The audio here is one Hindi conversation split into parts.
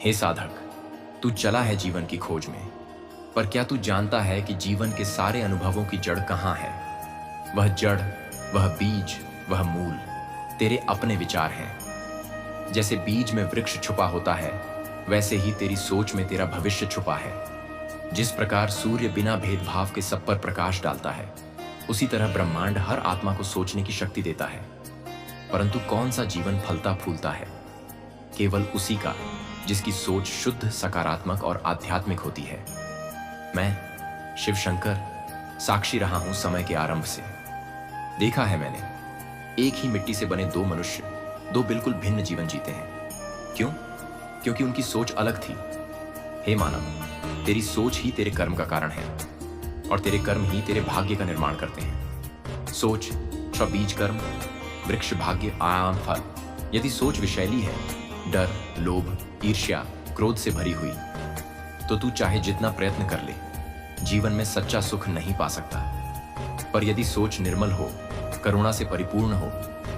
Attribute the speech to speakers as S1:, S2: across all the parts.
S1: हे साधक, तू चला है जीवन की खोज में, पर क्या तू जानता है कि जीवन के सारे अनुभवों की जड़ कहाँ है? वह जड़, वह बीज, वह मूल तेरे अपने विचार हैं। जैसे बीज में वृक्ष छुपा होता है, वैसे ही तेरी सोच में तेरा भविष्य छुपा है। जिस प्रकार सूर्य बिना भेदभाव के सब पर प्रकाश डालता है, उसी तरह ब्रह्मांड हर आत्मा को सोचने की शक्ति देता है। परंतु कौन सा जीवन फलता फूलता है? केवल उसी का जिसकी सोच शुद्ध, सकारात्मक और आध्यात्मिक होती है। मैं शिव शंकर साक्षी रहा हूं समय के आरंभ से। देखा है मैंने, एक ही मिट्टी से बने दो मनुष्य दो बिल्कुल भिन्न जीवन जीते हैं। क्यों? क्योंकि उनकी सोच अलग थी। हे मानव, तेरी सोच ही तेरे कर्म का कारण है और तेरे कर्म ही तेरे भाग्य का निर्माण करते हैं। सोच बीज कर्म, वृक्ष भाग्य, आयाम फल। यदि सोच विषैली है, डर, लोभ, ईर्ष्या, क्रोध से भरी हुई, तो तू चाहे जितना प्रयत्न कर ले, जीवन में सच्चा सुख नहीं पा सकता। पर यदि सोच निर्मल हो, करुणा से परिपूर्ण हो,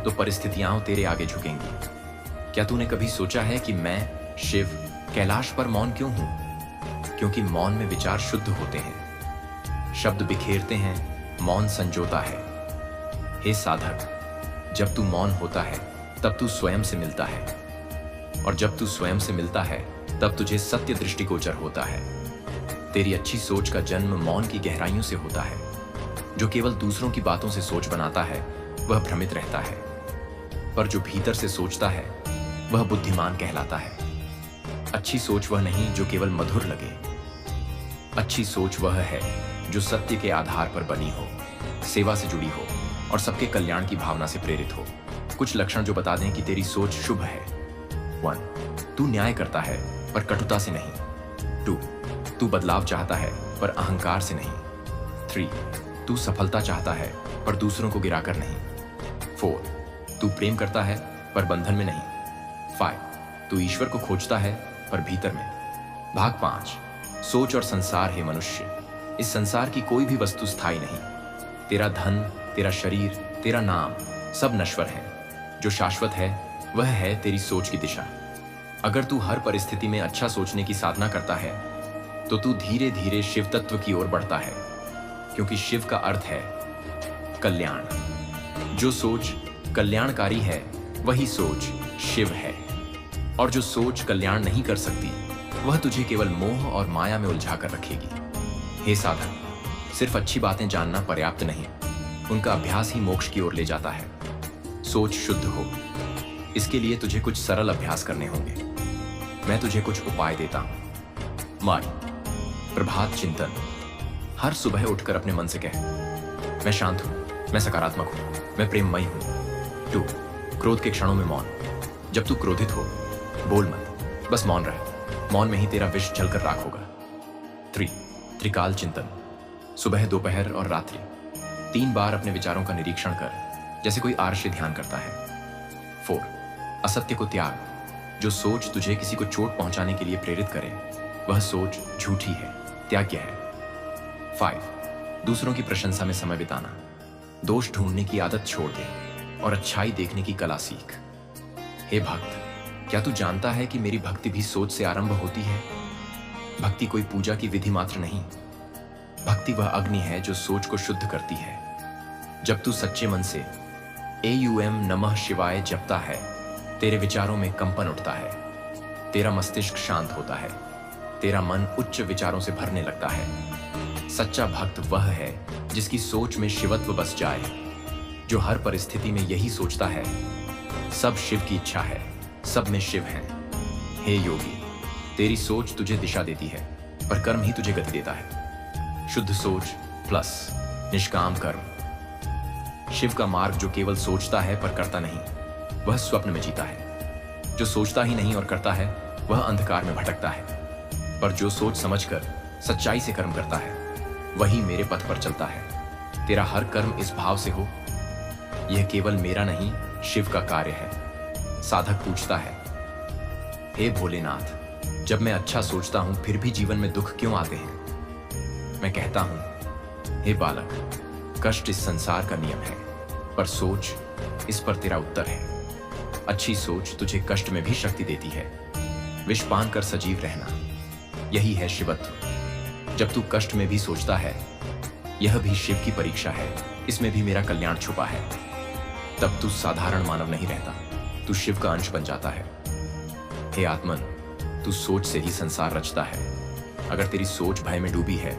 S1: तो परिस्थितियां तेरे आगे झुकेंगी। क्या तूने कभी सोचा है कि मैं शिव कैलाश पर मौन क्यों हूं? क्योंकि मौन में विचार शुद्ध होते हैं, शब्द बिखेरते हैं, मौन संजोता है। हे साधक, जब तू मौन होता है तब तू स्वयं से मिलता है, और जब तू स्वयं से मिलता है तब तुझे सत्य दृष्टिगोचर होता है। तेरी अच्छी सोच का जन्म मौन की गहराइयों से होता है। जो केवल दूसरों की बातों से सोच बनाता है, वह भ्रमित रहता है, पर जो भीतर से सोचता है वह बुद्धिमान कहलाता है। अच्छी सोच वह नहीं जो केवल मधुर लगे। अच्छी सोच वह है जो सत्य के आधार पर बनी हो, सेवा से जुड़ी हो और सबके कल्याण की भावना से प्रेरित हो। कुछ लक्षण जो बता दें कि तेरी सोच शुभ है। 1. तू न्याय करता है पर कटुता से नहीं। 2. तू बदलाव चाहता है पर अहंकार से नहीं। 3. तू सफलता चाहता है पर दूसरों को गिराकर नहीं। 4. तू प्रेम करता है पर बंधन में नहीं। 5. तू ईश्वर को खोजता है पर भीतर में। भाग 5. सोच और संसार है मनुष्य। इस संसार की कोई भी वस्तु स्थायी नहीं। तेरा धन, तेरा शरीर, तेरा नाम सब नश्वर है। जो शाश्वत है वह है तेरी सोच की दिशा। अगर तू हर परिस्थिति में अच्छा सोचने की साधना करता है, तो तू धीरे धीरे शिव तत्व की ओर बढ़ता है, क्योंकि शिव का अर्थ है कल्याण। जो सोच कल्याणकारी है, वही सोच शिव है। और जो सोच कल्याण नहीं कर सकती, वह तुझे केवल मोह और माया में उलझा कर रखेगी। हे साधक, सिर्फ अच्छी बातें जानना पर्याप्त नहीं, उनका अभ्यास ही मोक्ष की ओर ले जाता है। सोच शुद्ध हो, इसके लिए तुझे कुछ सरल अभ्यास करने होंगे। मैं तुझे कुछ उपाय देता हूं। माई प्रभात चिंतन। हर सुबह उठकर अपने मन से कह, मैं शांत हूं, मैं सकारात्मक हूं, मैं प्रेममयी हूं। 2. क्रोध के क्षणों में मौन। जब तू क्रोधित हो, बोल मत, बस मौन रह। मौन में ही तेरा विष जलकर राख होगा। 3. त्रिकाल चिंतन। सुबह, दोपहर और रात्रि 3 बार अपने विचारों का निरीक्षण कर, जैसे कोई आर्ष ध्यान करता है। 4. असत्य को त्याग। जो सोच तुझे किसी को चोट पहुंचाने के लिए प्रेरित करे, वह सोच झूठी है, त्याग्य है। 5. दूसरों की प्रशंसा में समय बिताना। दोष ढूंढने की आदत छोड़ दे और अच्छाई देखने की कला सीख। हे भक्त, क्या तू जानता है कि मेरी भक्ति भी सोच से आरंभ होती है? भक्ति कोई पूजा की विधि मात्र नहीं। भक्ति वह अग्नि है जो सोच को शुद्ध करती है। जब तू सच्चे मन से AUM नमः शिवाय जपता है, तेरे विचारों में कंपन उठता है, तेरा मस्तिष्क शांत होता है, तेरा मन उच्च विचारों से भरने लगता है। सच्चा भक्त वह है जिसकी सोच में शिवत्व बस जाए, जो हर परिस्थिति में यही सोचता है, सब शिव की इच्छा है, सब में शिव है। हे योगी, तेरी सोच तुझे दिशा देती है, पर कर्म ही तुझे गति देता है। शुद्ध सोच प्लस निष्काम कर्म। शिव का मार्ग जो केवल सोचता है पर करता नहीं, वह स्वप्न में जीता है। जो सोचता ही नहीं और करता है, वह अंधकार में भटकता है। पर जो सोच समझकर सच्चाई से कर्म करता है, वही मेरे पथ पर चलता है। तेरा हर कर्म इस भाव से हो, यह केवल मेरा नहीं, शिव का कार्य है। साधक पूछता है, हे भोलेनाथ, जब मैं अच्छा सोचता हूं फिर भी जीवन में दुख क्यों आते हैं? मैं कहता हूं, हे बालक, कष्ट इस संसार का नियम है, पर सोच इस पर तेरा उत्तर है। अच्छी सोच तुझे कष्ट में भी शक्ति देती है। विष पान कर सजीव रहना, यही है शिवत्व। जब तू कष्ट में भी सोचता है यह भी शिव की परीक्षा है, इसमें भी मेरा कल्याण छुपा है, तब तू साधारण मानव नहीं रहता, तू शिव का अंश बन जाता है। हे आत्मन, तू सोच से ही संसार रचता है। अगर तेरी सोच भय में डूबी है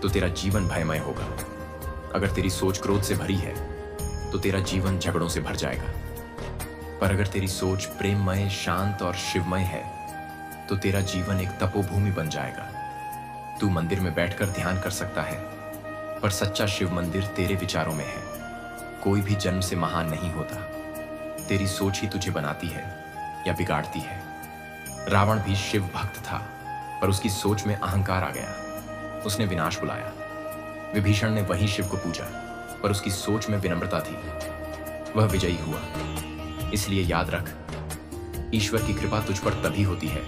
S1: तो तेरा जीवन भयमय होगा। अगर तेरी सोच क्रोध से भरी है तो तेरा जीवन झगड़ों से भर जाएगा। पर अगर तेरी सोच प्रेममय, शांत और शिवमय है तो तेरा जीवन एक तपोभूमि बन जाएगा। तू मंदिर में बैठकर ध्यान कर सकता है, पर सच्चा शिव मंदिर तेरे विचारों में है। कोई भी जन्म से महान नहीं होता, तेरी सोच ही तुझे बनाती है या बिगाड़ती है। रावण भी शिव भक्त था, पर उसकी सोच में अहंकार आ गया, उसने विनाश बुलाया। विभीषण ने वही शिव को पूजा, पर उसकी सोच में विनम्रता थी, वह विजयी हुआ। इसलिए याद रख, ईश्वर की कृपा तुझ पर तभी होती है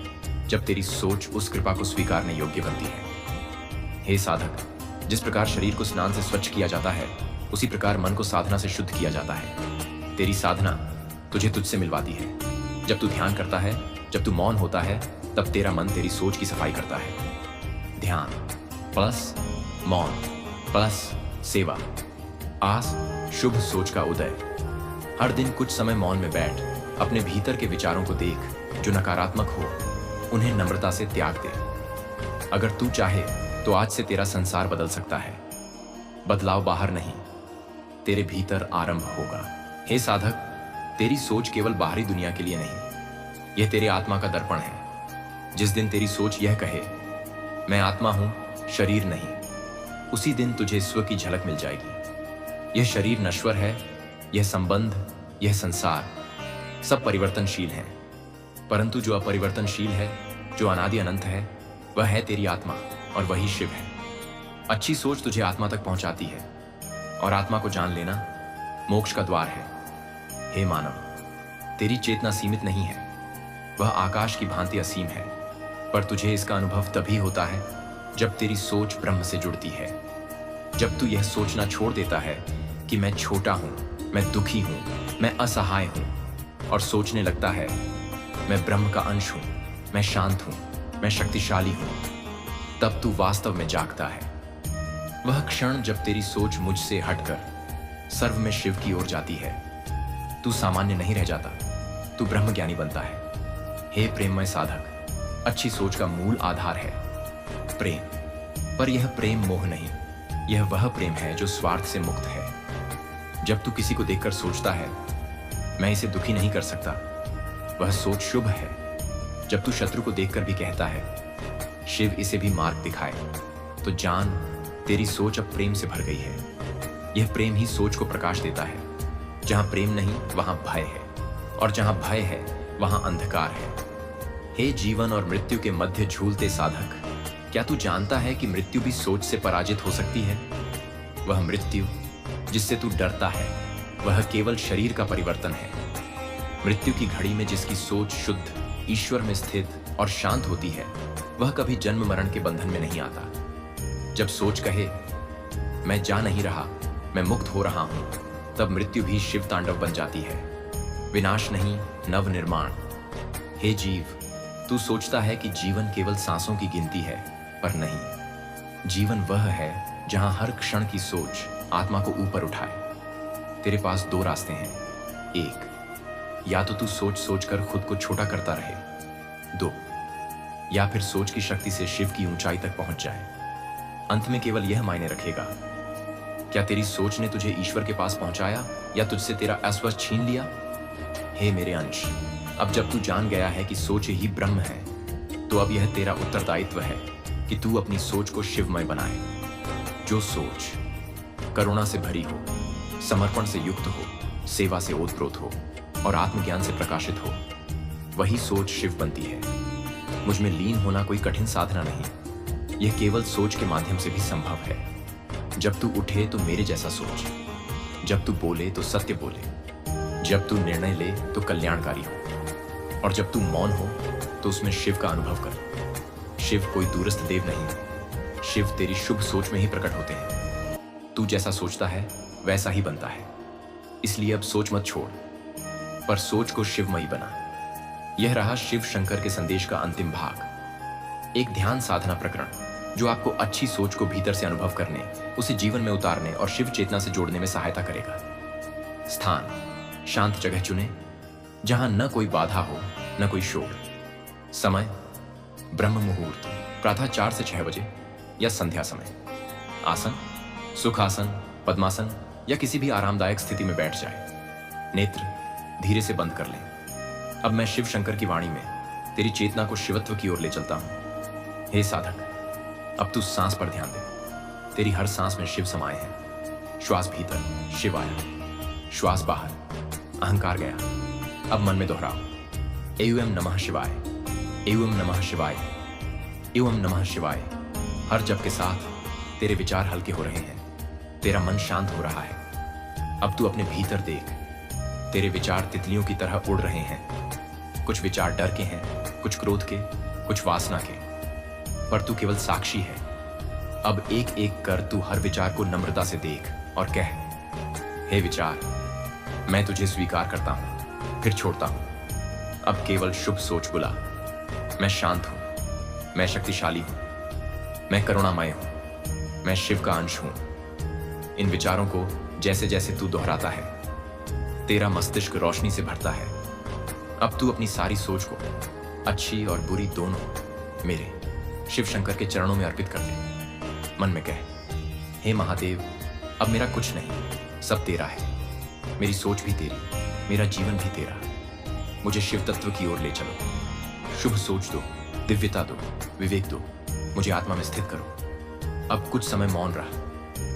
S1: जब तेरी सोच उस कृपा को स्वीकारने योग्य बनती है। हे साधक, जिस प्रकार शरीर को स्नान से स्वच्छ किया जाता है, उसी प्रकार मन को साधना से शुद्ध किया जाता है। तेरी साधना तुझे तुझसे मिलवाती है। जब तू ध्यान करता है, जब तू मौन होता है, तब तेरा मन तेरी सोच की सफाई करता है। ध्यान प्लस मौन प्लस सेवा, आस शुभ सोच का उदय। हर दिन कुछ समय मौन में बैठ, अपने भीतर के विचारों को देख जो नकारात्मक हो, उन्हें नम्रता से त्याग दे। अगर तू चाहे तो आज से तेरा संसार बदल सकता है। बदलाव बाहर नहीं, तेरे भीतर आरंभ होगा। हे साधक, तेरी सोच केवल बाहरी दुनिया के लिए नहीं, यह तेरे आत्मा का दर्पण है। जिस दिन तेरी सोच यह कहे मैं आत्मा हूं, शरीर नहीं, उसी दिन तुझे स्व की झलक मिल जाएगी। यह शरीर नश्वर है, यह संबंध, यह संसार सब परिवर्तनशील हैं, परंतु जो अपरिवर्तनशील है, जो अनादि अनंत है, वह है तेरी आत्मा और वही शिव है। अच्छी सोच तुझे आत्मा तक पहुंचाती है और आत्मा को जान लेना मोक्ष का द्वार है। हे मानव, तेरी चेतना सीमित नहीं है, वह आकाश की भांति असीम है, पर तुझे इसका अनुभव तभी होता है जब तेरी सोच ब्रह्म से जुड़ती है। जब तू यह सोचना छोड़ देता है कि मैं छोटा हूं, मैं दुखी हूं, मैं असहाय हूं, और सोचने लगता है मैं ब्रह्म का अंश हूं, मैं शांत हूं, मैं शक्तिशाली हूं, तब तू वास्तव में जागता है। वह क्षण जब तेरी सोच मुझसे हटकर सर्व में शिव की ओर जाती है, तू सामान्य नहीं रह जाता, तू ब्रह्म ज्ञानी बनता है। हे प्रेममय साधक, अच्छी सोच का मूल आधार है प्रेम, पर यह प्रेम मोह नहीं, यह वह प्रेम है जो स्वार्थ से मुक्त है। जब तू किसी को देखकर सोचता है मैं इसे दुखी नहीं कर सकता, वह सोच शुभ है। जब तू शत्रु को देखकर भी कहता है शिव इसे भी मार्ग दिखाए, तो जान तेरी सोच अब प्रेम से भर गई है। यह प्रेम ही सोच को प्रकाश देता है। जहां प्रेम नहीं वहां भय है, और जहां भय है वहां अंधकार है। हे जीवन और मृत्यु के मध्य झूलते साधक, क्या तू जानता है कि मृत्यु भी सोच से पराजित हो सकती है? वह मृत्यु जिससे तू डरता है, वह केवल शरीर का परिवर्तन है। मृत्यु की घड़ी में जिसकी सोच शुद्ध, ईश्वर में स्थित और शांत होती है, वह कभी जन्म मरण के बंधन में नहीं आता। जब सोच कहे मैं जा नहीं रहा, मैं मुक्त हो रहा हूं, तब मृत्यु भी शिव तांडव बन जाती है। विनाश नहीं, नव निर्माण। हे जीव, तू सोचता है कि जीवन केवल सांसों की गिनती है, पर नहीं। जीवन वह है जहां हर क्षण की सोच आत्मा को ऊपर उठाए। तेरे पास दो रास्ते हैं। एक, या तो तू सोच सोचकर खुद को छोटा करता रहे। दो, या फिर सोच की शक्ति से शिव की ऊंचाई तक पहुंच जाए। अंत में केवल यह मायने रखेगा, क्या तेरी सोच ने तुझे ईश्वर के पास पहुंचाया या तुझसे तेरा अस्वस्थ छीन लिया? हे मेरे अंश, अब जब तू जान गया है कि सोच ही ब्रह्म है, तो अब यह तेरा उत्तरदायित्व है कि तू अपनी सोच को शिवमय बनाए। जो सोच करुणा से भरी हो, समर्पण से युक्त हो, सेवा से ओतप्रोत हो और आत्मज्ञान से प्रकाशित हो, वही सोच शिव बनती है। मुझ में लीन होना कोई कठिन साधना नहीं, यह केवल सोच के माध्यम से भी संभव है। जब तू उठे तो मेरे जैसा सोच, जब तू बोले तो सत्य बोले, जब तू निर्णय ले तो कल्याणकारी हो, और जब तू मौन हो तो उसमें शिव का अनुभव कर। शिव कोई दूरस्थ देव नहीं, शिव तेरी शुभ सोच में ही प्रकट होते हैं। तू जैसा सोचता है वैसा ही बनता है। इसलिए अब सोच मत छोड़, पर सोच को शिवमयी बना। यह रहा शिव शंकर के संदेश का अंतिम भाग, एक ध्यान साधना प्रकरण जो आपको अच्छी सोच को भीतर से अनुभव करने, उसे जीवन में उतारने और शिव चेतना से जोड़ने में सहायता करेगा। स्थान, शांत जगह चुने जहां न कोई बाधा हो न कोई शोर। समय, ब्रह्म मुहूर्त प्रातः 4 से 6 बजे या संध्या समय। आसन, सुखासन, पद्मासन या किसी भी आरामदायक स्थिति में बैठ जाए। नेत्र धीरे से बंद कर लें। अब मैं शिव शंकर की वाणी में तेरी चेतना को शिवत्व की ओर ले चलता हूं। हे साधक, अब तू सांस पर ध्यान दे। तेरी हर सांस में शिव समाये हैं। श्वास भीतर, शिव आया। श्वास बाहर, अहंकार गया। अब मन में दोहराओ, एवं नमः शिवाय, एवं नमः शिवाय, एवं नमः शिवाय। हर जप के साथ तेरे विचार हल्के हो रहे हैं, तेरा मन शांत हो रहा है। अब तू अपने भीतर देख, तेरे विचार तितलियों की तरह उड़ रहे हैं। कुछ विचार डर के हैं, कुछ क्रोध के, कुछ वासना के, पर तू केवल साक्षी है। अब एक एक कर तू हर विचार को नम्रता से देख और कह, हे विचार, मैं तुझे स्वीकार करता हूं, फिर छोड़ता हूं। अब केवल शुभ सोच बुला। मैं शांत हूं, मैं शक्तिशाली हूं, मैं करुणामय हूं, मैं शिव का अंश हूं। इन विचारों को जैसे जैसे तू दोहराता है, तेरा मस्तिष्क रोशनी से भरता है। अब तू अपनी सारी सोच को, अच्छी और बुरी दोनों, मेरे शिव शंकर के चरणों में अर्पित कर दे। मन में कह, हे महादेव, अब मेरा कुछ नहीं, सब तेरा है। मेरी सोच भी तेरी, मेरा जीवन भी तेरा। मुझे शिव तत्व की ओर ले चलो। शुभ सोच दो, दिव्यता दो, विवेक दो। मुझे आत्मा में स्थित करो। अब कुछ समय मौन रहा,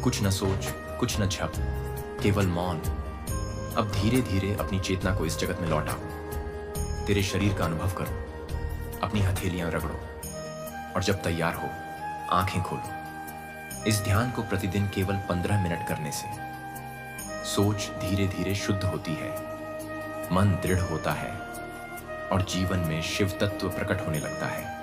S1: कुछ न सोच, कुछ न झप, केवल मौन। अब धीरे धीरे अपनी चेतना को इस जगत में लौटाओ। तेरे शरीर का अनुभव करो, अपनी हथेलियां रगड़ो और जब तैयार हो, आंखें खोलो। इस ध्यान को प्रतिदिन केवल 15 मिनट करने से सोच धीरे धीरे शुद्ध होती है, मन दृढ़ होता है और जीवन में शिव तत्व प्रकट होने लगता है।